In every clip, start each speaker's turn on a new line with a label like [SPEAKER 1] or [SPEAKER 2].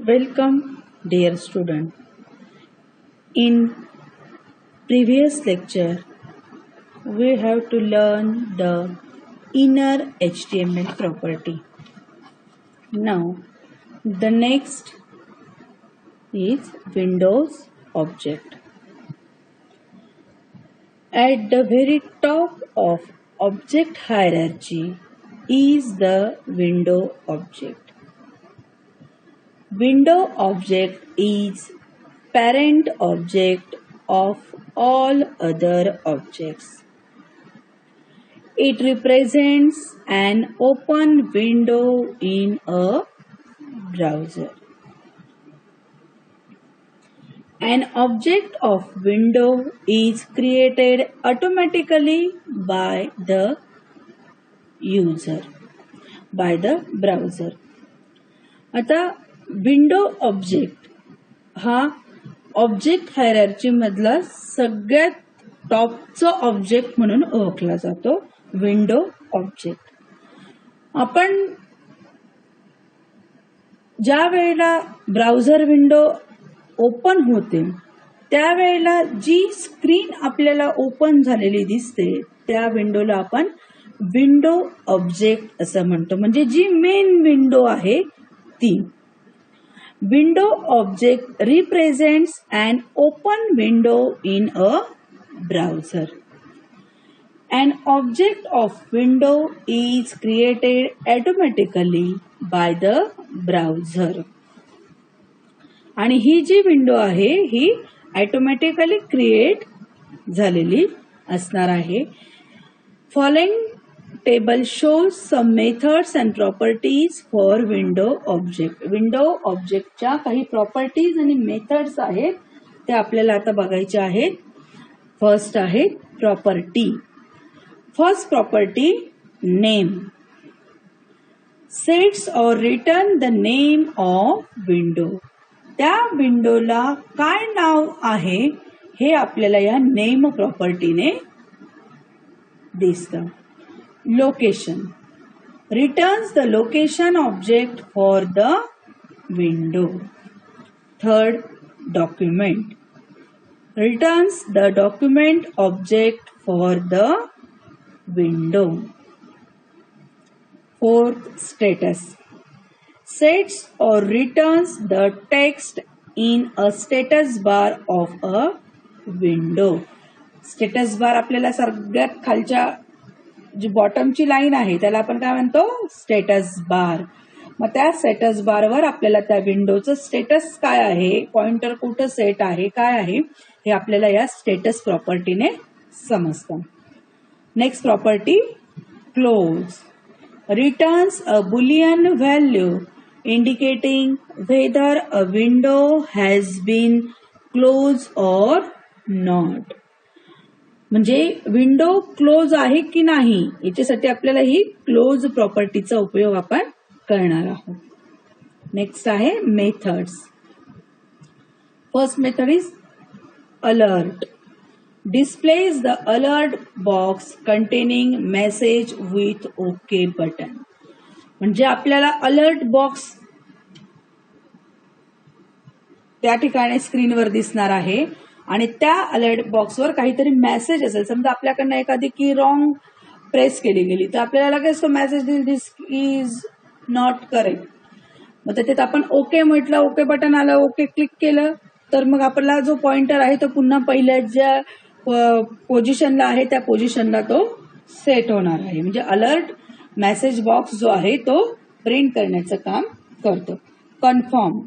[SPEAKER 1] Welcome, dear student. In previous lecture, we have to learn the inner HTML property. Now, the next is Windows object. At the very top of object hierarchy is the window object. Window object is parent object of all other objects. It represents an open window in a browser. An object of window is created automatically by the user, by the browser. आता window object हा object hierarchy मधला सगळ्यात टॉपचा object म्हणून ओळखला जातो. Window object आपण ज्या वेळेला ब्राउझर विंडो ओपन होते त्यावेळेला जी स्क्रीन आपल्याला ओपन झालेली दिसते त्या विंडोला आपण विंडो ऑब्जेक्ट असं म्हणतो. म्हणजे जी मेन विंडो आहे ती. Window object represents an open window in a browser. An object of window is created automatically by the browser. आणि ही जी विंडो आहे ही ऑटोमॅटिकली क्रिएट झालेली असणार आहे. Following table shows some methods and properties for window object. Window ऑब्जेक्टच्या काही properties आणि methods आहेत ते आपल्याला आता बघायचे आहेत. फर्स्ट आहे property. First property name. Sets or return the name of window. त्या विंडोला काय नाव आहे हे आपल्याला या नेम प्रॉपर्टीने दिसतं. Location returns the location object for the window. Third, document returns the document object for the window. Fourth, status sets or returns the text in a status bar of a window. Status bar आपल्याला सगळ्यात खालच्या जी बॉटमची line आहे त्याला आपण काय म्हणतो status bar. मग त्या स्टेटस बारवर आपल्याला त्या विंडोचं स्टेटस काय आहे, पॉइंटर कुठं सेट आहे, काय आहे हे आपल्याला या स्टेटस प्रॉपर्टीने समजतं. Next property close. Returns a boolean value indicating whether a window has been close or not. म्हणजे विंडो क्लोज आहे की नाही याच्यासाठी आपल्याला ही क्लोज प्रॉपर्टीचा उपयोग आपण करणार आहोत. नेक्स्ट आहे methods. First method is alert. Displays the alert box containing message with okay button. म्हणजे आपल्याला अलर्ट बॉक्स त्या ठिकाणी स्क्रीनवर दिसणार आहे आणि त्या अलर्ट बॉक्सवर काहीतरी मेसेज असेल. समजा आपल्याकडनं एखादी की रॉंग प्रेस केली गेली तर आपल्याला लगेच तो मेसेज दिल दिस इज नॉट करेक्ट. मग त्याच्यात आपण ओके म्हटलं, ओके बटन आलं, ओके क्लिक केलं तर मग आपला जो पॉइंटर आहे तो पुन्हा पहिल्या ज्या पोझिशनला आहे त्या पोझिशनला तो सेट होणार आहे. म्हणजे अलर्ट मेसेज बॉक्स जो आहे तो प्रिंट करण्याचं काम करतो. Confirm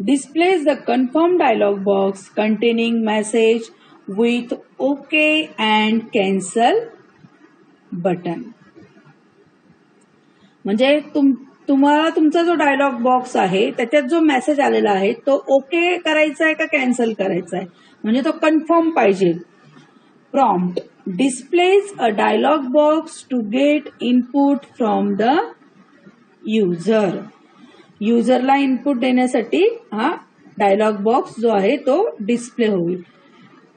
[SPEAKER 1] displays the confirm dialog box containing message with OK and cancel button. म्हणजे तुम्हाला तुमचा जो डायलॉग बॉक्स आहे त्याच्यात जो मेसेज आलेला आहे तो ओके करायचा आहे का कॅन्सल करायचा आहे म्हणजे तो कन्फर्म पाहिजे. Prompt displays a dialog box to get input from the user. युजरला इनपुट देण्यासाठी हा डायलॉग बॉक्स जो आहे तो डिस्प्ले होईल.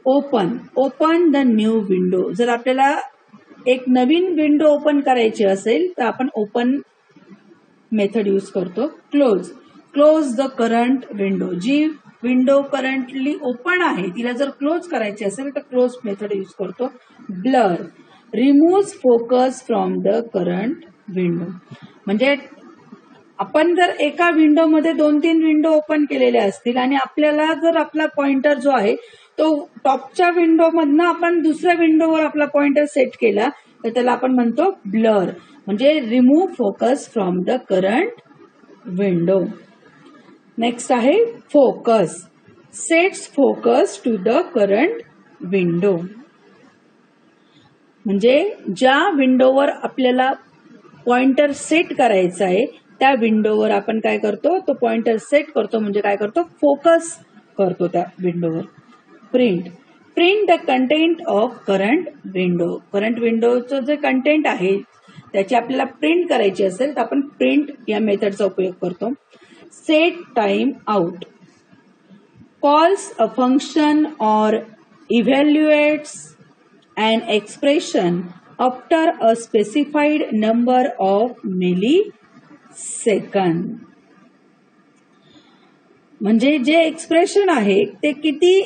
[SPEAKER 1] Open the new window. जर आपल्याला एक नवीन विंडो ओपन करायची असेल तर आपण ओपन मेथड यूज करतो. Close close the current window. जी विंडो करंटली ओपन आहे तिला जर क्लोज करायची असेल तर क्लोज मेथड यूज करतो. Blur remove focus from the current window. म्हणजे आपण जर एका विंडोमध्ये 2-3 विंडो ओपन केलेल्या असतील आणि आपल्याला जर आपला पॉइंटर जो आहे तो टॉपच्या विंडो मधनं आपण दुसऱ्या विंडोवर आपला पॉइंटर सेट केला तर त्याला आपण म्हणतो ब्लर. म्हणजे remove focus from the current window. Next आहे focus. Sets focus to the current window. म्हणजे ज्या विंडोवर आपल्याला पॉइंटर सेट करायचा आहे त्या विंडोवर आपण काय करतो, तो पॉइंटर सेट करतो. म्हणजे काय करतो, फोकस करतो त्या विंडोवर. Print the content of current window. Current विंडोचं जे कंटेंट आहे त्याची आपल्याला प्रिंट करायची असेल तर आपण प्रिंट या मेथडचा उपयोग करतो. Set time out calls a function or evaluates an expression after a specified number of millisecond. म्हणजे जे एक्सप्रेशन आहे ते किती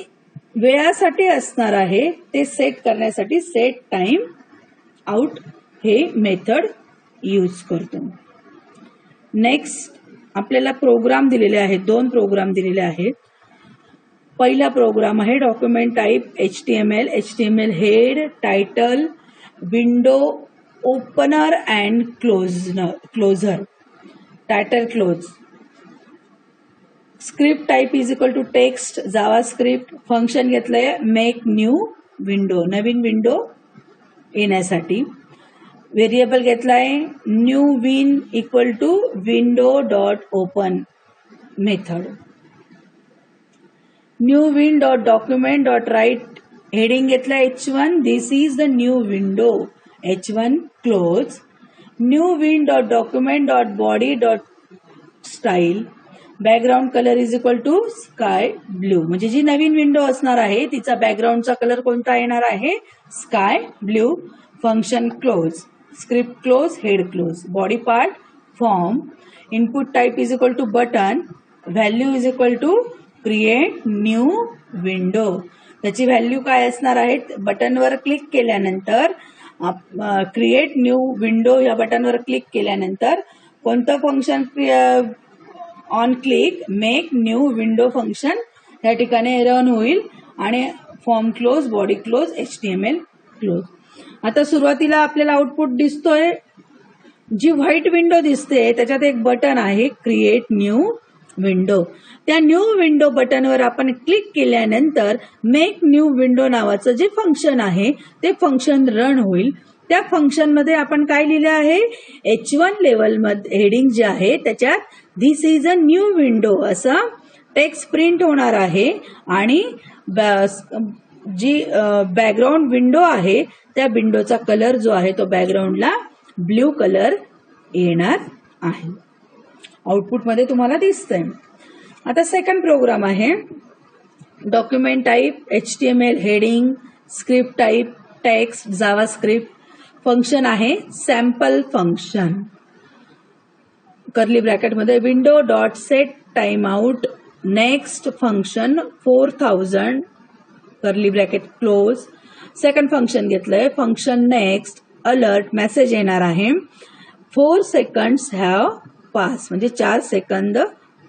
[SPEAKER 1] वेळासाठी असणार आहे ते सेट करण्यासाठी सेट टाइम आउट हे मेथड यूज करतो. नेक्स्ट आपल्याला प्रोग्राम दिलेले आहेत, 2 प्रोग्राम दिलेले आहेत. पहिला प्रोग्राम आहे document type HTML. HTML head, title, window opener and closer. Title close. Script type is equal to text, Java script. Function घेतलंय मेक न्यू विंडो, नवीन विंडो येण्यासाठी. व्हेरिएबल घेतलाय new win equal to window dot open method. New win dot document dot write heading घेतला H1. This is the new window H1 close. New win dot document dot body dot style. Background colour is equal to sky blue. म्हणजे जी नवीन window असणार आहे तिचा बॅकग्राऊंडचा colour कोणता येणार आहे, sky blue. Function close, script close, head close. Body part form. Input type is equal to button. Value is equal to create new window. त्याची value काय असणार आहे, बटनवर क्लिक केल्यानंतर क्रिएट न्यू विंडो या बटनवर क्लिक केल्यानंतर कोणतं function on click make new window function या ठिकाणी रन होईल आणि form close, body close, HTML close. आता सुरुवातीला आपल्याला आउटपुट दिसतोय, जी व्हाईट विंडो दिसते त्याच्यात एक बटन आहे क्रिएट न्यू विंडो. त्या न्यू विंडो बटनवर आपण क्लिक केल्यानंतर मेक न्यू विंडो नावाचं जे फंक्शन आहे ते फंक्शन रन होईल. त्या फंक्शन मध्ये आपण काय लिहिलं आहे, H1 लेवल मध्ये हेडिंग जे आहे त्याच्यात दिस इज अ न्यू विंडो असं टेक्स्ट प्रिंट होणार आहे आणि जी बॅकग्राऊंड विंडो आहे त्या विंडोचा कलर जो आहे तो बॅकग्राऊंडला ब्ल्यू कलर येणार आहे. आउटपुट मध्ये तुम्हाला दिसतंय. आता सेकंड प्रोग्राम आहे document type HTML heading, script type text, जावा स्क्रिप्ट. फंक्शन आहे सॅम्पल फंक्शन. कर्ली ब्रॅकेट मध्ये window dot set time out next function 4000 curly bracket close. Second function घेतलंय फंक्शन नेक्स्ट अलर्ट मेसेज येणार आहे 4 seconds have pass. म्हणजे 4 second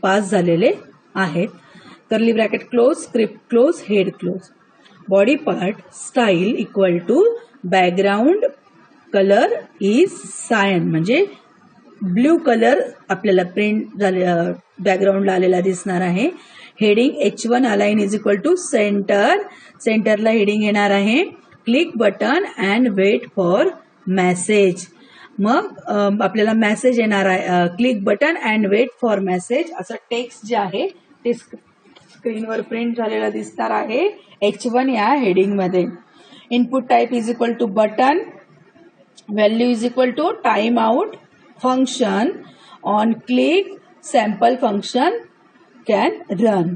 [SPEAKER 1] pass झालेले आहेत. Curly bracket close, script close, head close. Body part style equal to background colour is cyan. म्हणजे blue colour आपल्याला print झाले बॅकग्राऊंडला आलेला दिसणार आहे. Heading H1 align is equal to centre. सेंटरला हेडिंग येणार आहे click button and wait for message. मग आपल्याला मेसेज येणार आहे click button and wait for message असं टेक्स्ट जे आहे ते स्क्रीनवर प्रिंट झालेलं दिसणार आहे H1 या हेडिंग मध्ये. Input type is equal to button. Value is equal to time out function on click sample function can run.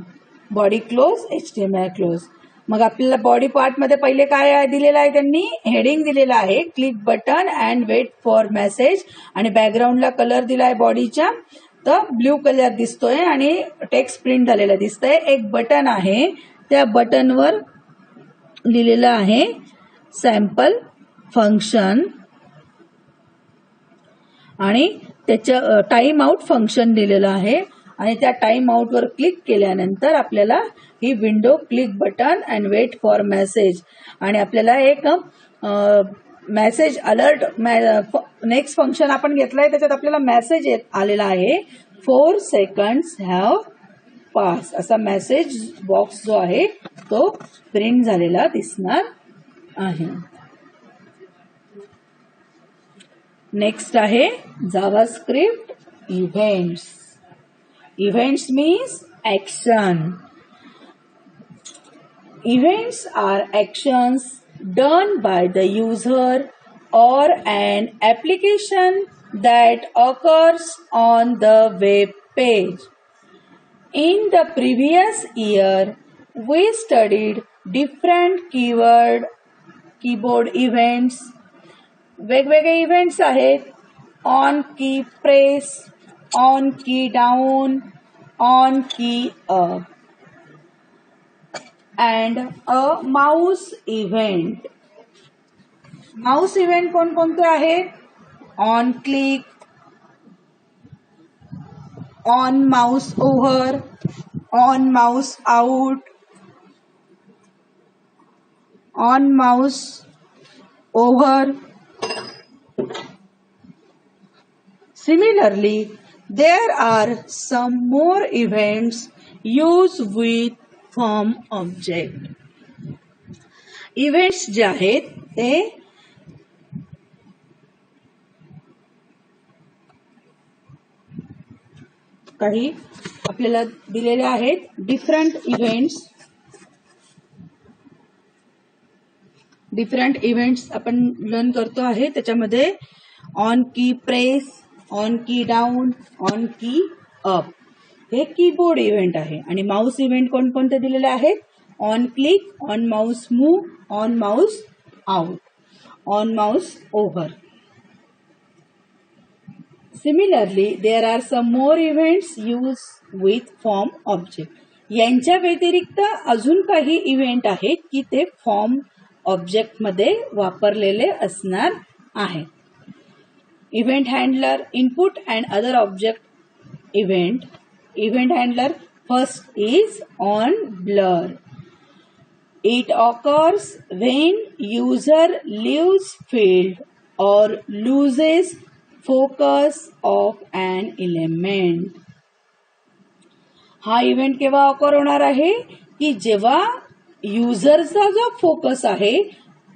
[SPEAKER 1] Body close, HTML close. मग आपल्याला बॉडी पार्ट मध्ये पहिले काय दिलेलं आहे, त्यांनी हेडिंग दिलेलं आहे click button and wait for message आणि बॅकग्राऊंडला कलर दिला आहे बॉडीच्या ब्ल्यू कलर दिसतोय आणि टेक्स्ट प्रिंट झालेला दिसतंय. एक बटन आहे, त्या बटनवर लिहिलेलं आहे सॅम्पल फंक्शन आणि त्याच्या टाइम आउट फंक्शन दिलेलं आहे आणि त्या टाइम आउट वर क्लिक केल्यानंतर आपल्याला ही window click button and wait for message आणि आपल्याला एक मेसेज अलर्ट नेक्स्ट फंक्शन आपण घेतलंय त्याच्यात आपल्याला मेसेज आलेला आहे 4 seconds हॅव पास असा मेसेज बॉक्स जो आहे तो प्रिंट झालेला दिसणार आहे. नेक्स्ट आहे JavaScript events. Events means action. Events are actions done by the user or an application that occurs on the web page. In the previous year, we studied different keyboard events. वेगवेगळे events आहेत. On key press, on key down, on key up and a mouse event. Mouse event कोणकोणते आहेत? On click, on mouse over, on mouse out, on mouse over. Similarly, there are some more events used with form object. Events जे आहेत ते काही आपल्याला दिलेले आहेत. Different events आपण लर्न करतो आहे. त्याच्यामध्ये on key press, on key down, on key up हे कीबोर्ड इव्हेंट आहे. आणि माउस इव्हेंट कोणकोणते दिलेले आहेत? On click, on mouse move, on mouse out, on mouse over. Similarly there are some more events use with form object. यांच्या व्यतिरिक्त अजून काही इव्हेंट आहेत की ते फॉर्म ऑब्जेक्ट मध्ये वापरलेले असणार आहे. Event handler, input and other object event. Event handler first is on blur. It occurs when user leaves field or loses focus of an element. हा इव्हेंट केव्हा ऑकर होणार आहे की जेव्हा युजरचा जो फोकस आहे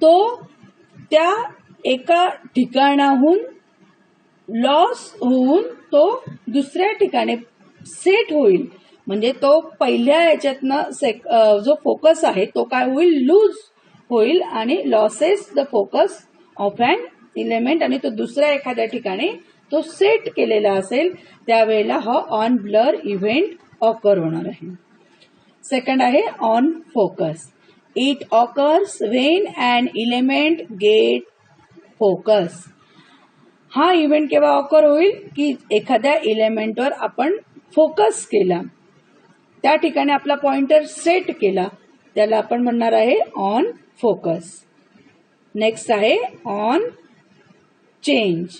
[SPEAKER 1] तो त्या एका ठिकाणाहून लॉस होऊन तो दुसऱ्या ठिकाणी सेट होईल. म्हणजे तो पहिल्या याच्यातनं जो फोकस आहे तो काय होईल? लूज होईल आणि loses the focus of an element आणि तो दुसऱ्या एखाद्या ठिकाणी तो सेट केलेला असेल त्यावेळेला हा ऑन ब्लर इव्हेंट ऑकर होणार आहे. सेकंड आहे on focus. It occurs when an element get focus. हा इव्हेंट केव्हा ऑकर होईल की एखाद्या इलेमेंटवर आपण फोकस केला, त्या ठिकाणी आपला पॉइंटर सेट केला, त्याला आपण म्हणणार आहे ऑन फोकस. नेक्स्ट आहे on change.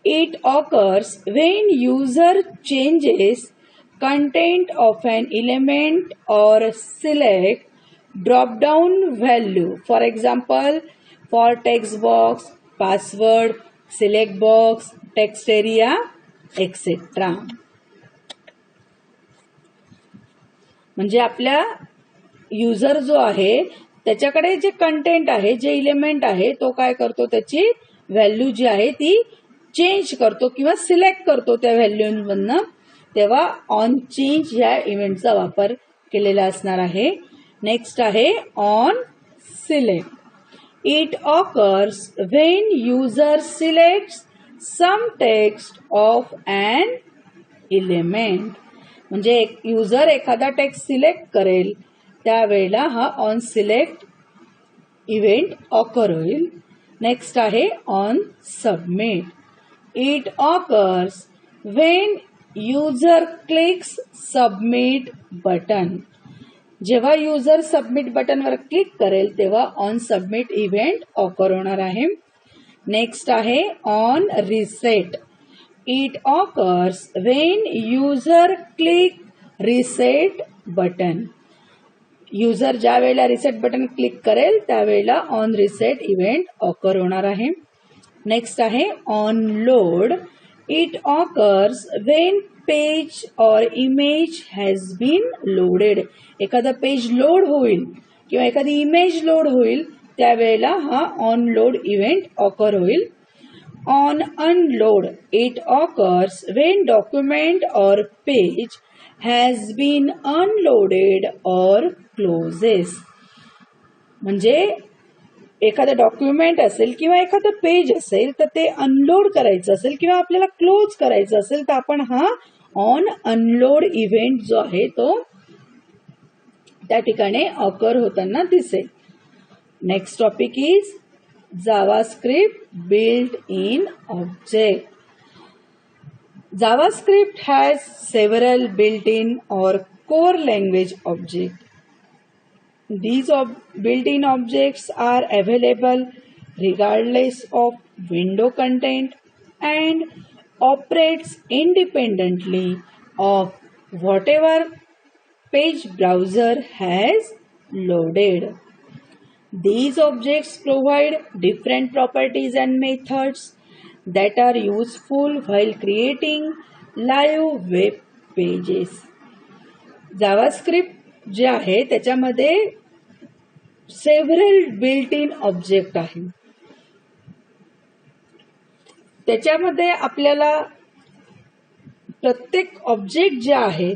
[SPEAKER 1] It occurs when user changes content of an element or select drop down value. For example for text box, password, select box, text area etcetera. म्हणजे आपल्या user जो आहे त्याच्याकडे जे content आहे, जे element आहे तो काय करतो, त्याची व्हॅल्यू जी आहे ती चेंज करतो किंवा सिलेक्ट करतो त्या व्हॅल्यूमधनं. तेव्हा ऑन चेंज या इव्हेंटचा वापर केलेला असणार आहे. नेक्स्ट आहे on select. It occurs when user selects some text of an element. म्हणजे एक युजर एखादा टेक्स्ट सिलेक्ट करेल त्यावेळेला हा ऑन सिलेक्ट इव्हेंट ऑकर होईल. नेक्स्ट आहे on submit. It occurs when user clicks submit button. जेव्हा युजर सबमिट बटनवर क्लिक करेल तेव्हा ऑन सबमिट इव्हेंट ऑकर होणार आहे. नेक्स्ट आहे on reset. It occurs when user click reset button. User ज्या वेळेला रिसेट बटन क्लिक करेल त्यावेळेला ऑन रिसेट इव्हेंट ऑकर होणार आहे. नेक्स्ट आहे on load. It occurs when page और इमेज हॅज बीन लोडेड. एखादा पेज लोड होईल किंवा एखादी इमेज लोड होईल त्यावेळेला हा ऑन लोड इव्हेंट ऑकर होईल. On unload. It occurs when document और पेज हॅज बीन अनलोडेड और क्लोजेस. म्हणजे एखादं डॉक्युमेंट असेल किंवा एखादं पेज असेल तर ते अनलोड करायचं असेल किंवा आपल्याला क्लोज करायचं असेल तर आपण हा ऑन अनलोड इव्हेंट जो आहे तो त्या ठिकाणी ऑकर होताना दिसेल. Next topic is JavaScript built in object. JavaScript has several built-in or core language objects. These built-in objects are available regardless of window content and operates independently of whatever page browser has loaded. These objects provide different properties and methods that are useful while creating live web pages. JavaScript जे आहे त्याच्यामध्ये several built in object आहे. त्याच्यामध्ये आपल्याला प्रत्येक object जे आहे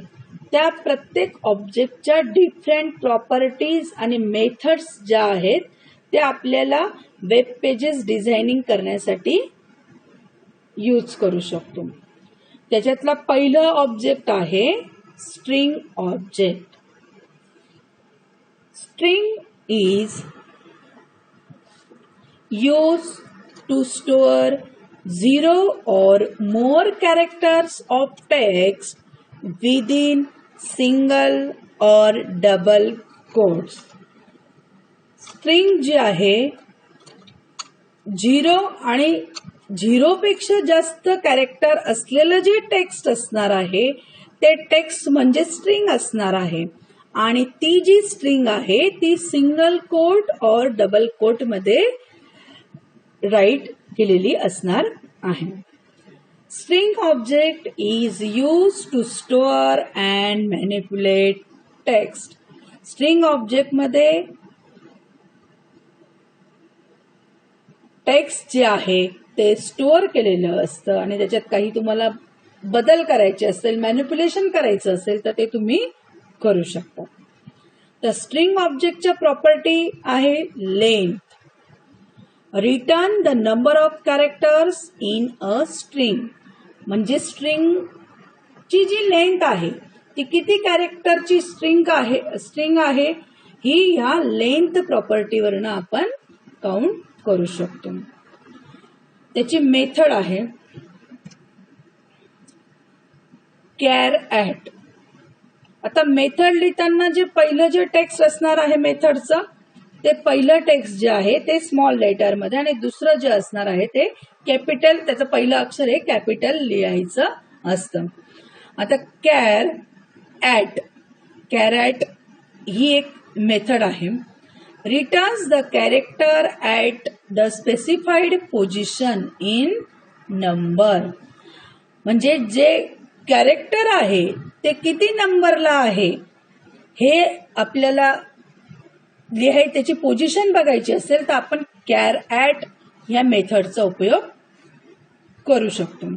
[SPEAKER 1] त्या प्रत्येक ऑब्जेक्टच्या डिफरंट प्रॉपर्टीज आणि मेथड्स ज्या आहेत त्या आपल्याला वेब पेजेस डिझायनिंग करण्यासाठी यूज करू शकतो. त्याच्यातला पहिलं ऑब्जेक्ट आहे string object. String is used to store 0 or more characters of text within single or double quotes. String जी आहे 0 आणि 0 पेक्षा जास्त कॅरेक्टर असलेलं जे टेक्स्ट असणार आहे ते टेक्स्ट म्हणजे स्ट्रिंग असणार आहे आणि ती जी स्ट्रिंग आहे ती सिंगल कोट और डबल कोट मध्ये राईट केलेली असणार आहे. String object is used to store and manipulate text. String object मध्ये टेक्स्ट जे आहे ते स्टोअर केलेलं असतं आणि त्याच्यात काही तुम्हाला बदल करायचे असेल, मॅनिप्युलेशन करायचं असेल तर ते तुम्ही करू शकता. तर स्ट्रिंग ऑब्जेक्टच्या प्रॉपर्टी आहे length. Return the number of characters in a string. म्हणजे स्ट्रिंगची जी लेंथ आहे ती किती कॅरेक्टरची स्ट्रिंग आहे ही ह्या लेंथ प्रॉपर्टीवरनं आपण काउंट करू शकतो. त्याची मेथड आहे कॅर ॲट. आता मेथड लिहिताना जे पहिलं जे टेक्स्ट असणार आहे मेथडचं ते पहिलं टेक्स्ट जे आहे ते स्मॉल लेटर मध्ये आणि दुसरं जे असणार आहे ते कॅपिटल, त्याचं पहिलं अक्षर हे कॅपिटल लिहायचं असतं. आता कॅर ॲट ही एक मेथड आहे. Returns the character at the specified position in number. म्हणजे जे कॅरेक्टर आहे ते किती नंबरला आहे हे आपल्याला त्याची पोझिशन बघायची असेल तर आपण कॅर ॲट या मेथडचा उपयोग करू शकतो.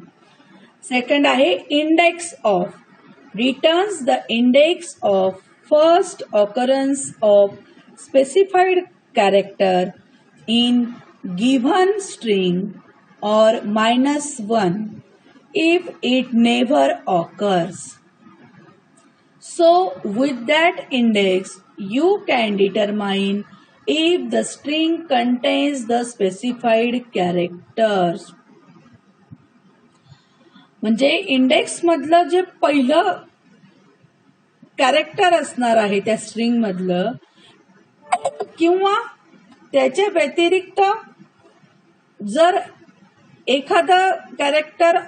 [SPEAKER 1] सेकंड आहे index of. Returns the index of first occurrence of specified character in given string और -1 if it never occurs. So with that index you can determine if the string contains the specified characters. म्हणजे index मधलं जे पहिलं character असणार आहे त्या string मधलं किंवा त्याच्या व्यतिरिक्त जर एखादं कॅरेक्टर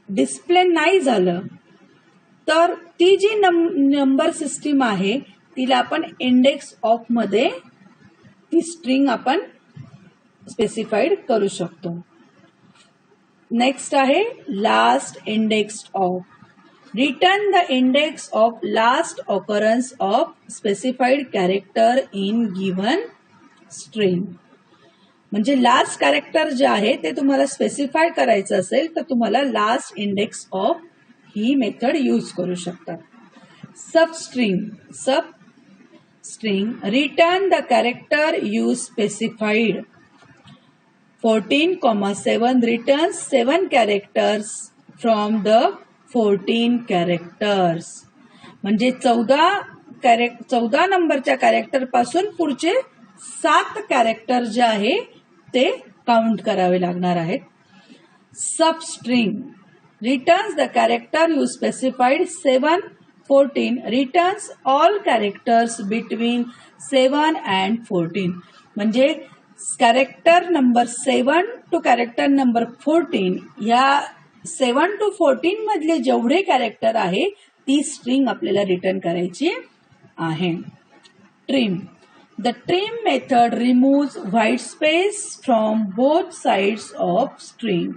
[SPEAKER 1] डिस्प्ले नाही झालं तर ती जी नंबर सिस्टीम आहे तिला आपण इंडेक्स ऑफ मध्ये ती स्ट्रिंग आपण स्पेसिफाईड करू शकतो. नेक्स्ट आहे last index of. Return the index of last occurrence of specified character in given string. म्हणजे लास्ट कॅरेक्टर जे आहे ते तुम्हाला स्पेसिफाय करायचं असेल तर तुम्हाला last index of he method use करू शकतात. सब string return the character you specified. 14,7 returns 7 characters from the 14 characters. म्हणजे 14 नंबरच्या कॅरेक्टर पासून पुढचे 7 कॅरेक्टर जे आहे ते काउंट करावे लागणार आहेत. Substring returns the character you specified 7, 14 returns all characters between 7 and 14. म्हणजे character number 7 to character number 14 या 7 to 14 मधले जेवढे कॅरेक्टर आहे ती स्ट्रिंग आपल्याला रिटर्न करायची आहे. Trim. The trim method remove white space from both sides of string.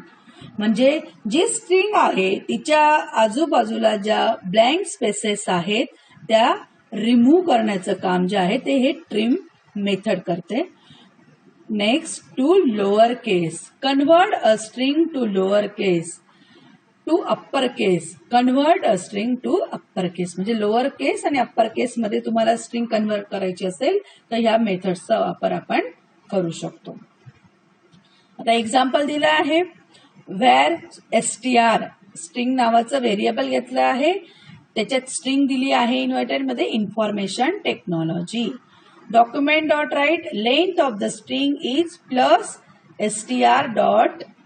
[SPEAKER 1] म्हणजे जी स्ट्रिंग आहे तिच्या आजूबाजूला ज्या ब्लँक स्पेसेस आहेत त्या रिमूव्ह करण्याचं काम जे आहे ते हे ट्रिम मेथड करते. Next to lower case. Convert a string to lower case to upper case. Convert a string to upper case. म्हणजे लोअर केस आणि अप्पर केस मध्ये तुम्हाला स्ट्रिंग कन्वर्ट करायची असेल तर ह्या मेथड्सचा वापर आपण करू शकतो. आता एक्झाम्पल दिलं आहे. व्हेअर str स्ट्रिंग नावाचं व्हेरिएबल घेतलं आहे. त्याच्यात स्ट्रिंग दिली आहे इन्व्हर्टेड मध्ये information technology. document.write length of the string is plus str.length.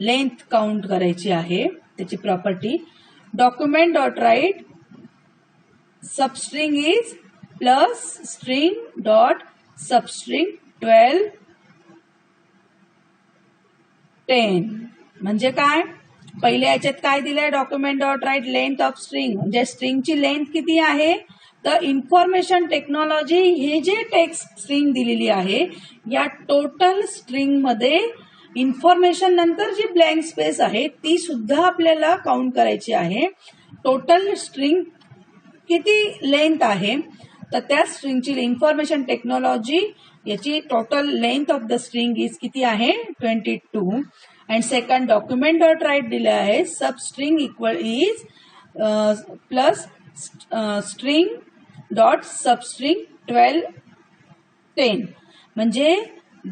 [SPEAKER 1] Length count करायची आहे त्याची property. document.write substring is plus string dot substring 12 10. म्हणजे काय पहिल्या याच्यात काय दिलंय document.write length of string म्हणजे स्ट्रिंगची लेंथ किती आहे तर इन्फॉर्मेशन टेक्नॉलॉजी हे जे टेक्स्ट स्ट्रिंग दिलेली आहे या टोटल स्ट्रिंग मध्ये इन्फॉर्मेशन नंतर जी ब्लँक स्पेस आहे ती सुद्धा आपल्याला काउंट करायची आहे. टोटल स्ट्रिंग किती लेंथ आहे तर त्या स्ट्रिंगची इन्फॉर्मेशन टेक्नॉलॉजी याची total length of the string is किती आहे 22. अँड सेकंड document.write दिले आहे substring equal is plus string dot substring 12 10. म्हणजे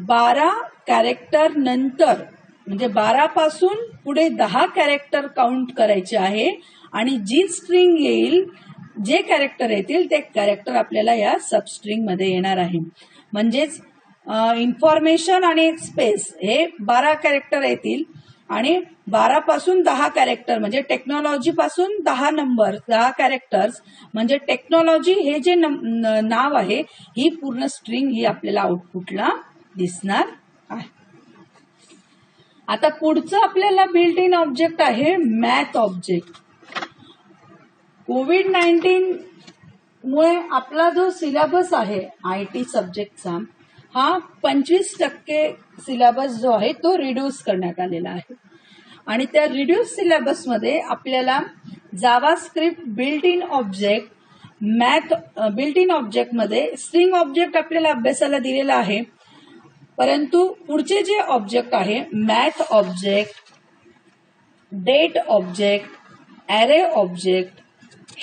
[SPEAKER 1] 12 कॅरेक्टर नंतर म्हणजे 12 पासून पुढे 10 कॅरेक्टर काउंट करायचे आहे आणि जी स्ट्रिंग येईल जे कॅरेक्टर येतील ते कॅरेक्टर आपल्याला या सबस्ट्रिंग मध्ये येणार आहे. म्हणजेच इन्फॉर्मेशन आणि स्पेस हे 12 कॅरेक्टर येतील आणि 12 पासून 10 कॅरेक्टर म्हणजे टेक्नॉलॉजी पासून 10 नंबर 10 कॅरेक्टर्स म्हणजे टेक्नॉलॉजी हे जे नाव आहे ही पूर्ण स्ट्रिंग ही आपल्याला आउटपुटला दिसणार आहे. आता पुढचं आपल्याला बिल्ट इन ऑब्जेक्ट आहे मॅथ ऑब्जेक्ट. कोविड-19 मुळे आपला जो सिलेबस आहे IT सब्जेक्टचा हा 25% सिलेबस जो आहे तो रिड्यूस करण्यात आलेला आहे आणि त्या रिड्यूस सिलेबस मध्ये आपल्याला JavaScript built in object math built in object मध्ये स्ट्रिंग ऑब्जेक्ट आपल्याला अभ्यासाला दिलेला आहे. परंतु पुढचे जे ऑब्जेक्ट आहे math object date object array object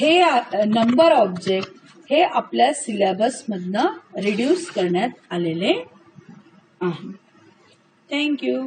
[SPEAKER 1] हे नंबर ऑब्जेक्ट हे आपल्या सिलेबस मधनं रिड्यूस करण्यात आलेले आहे. थँक्यू.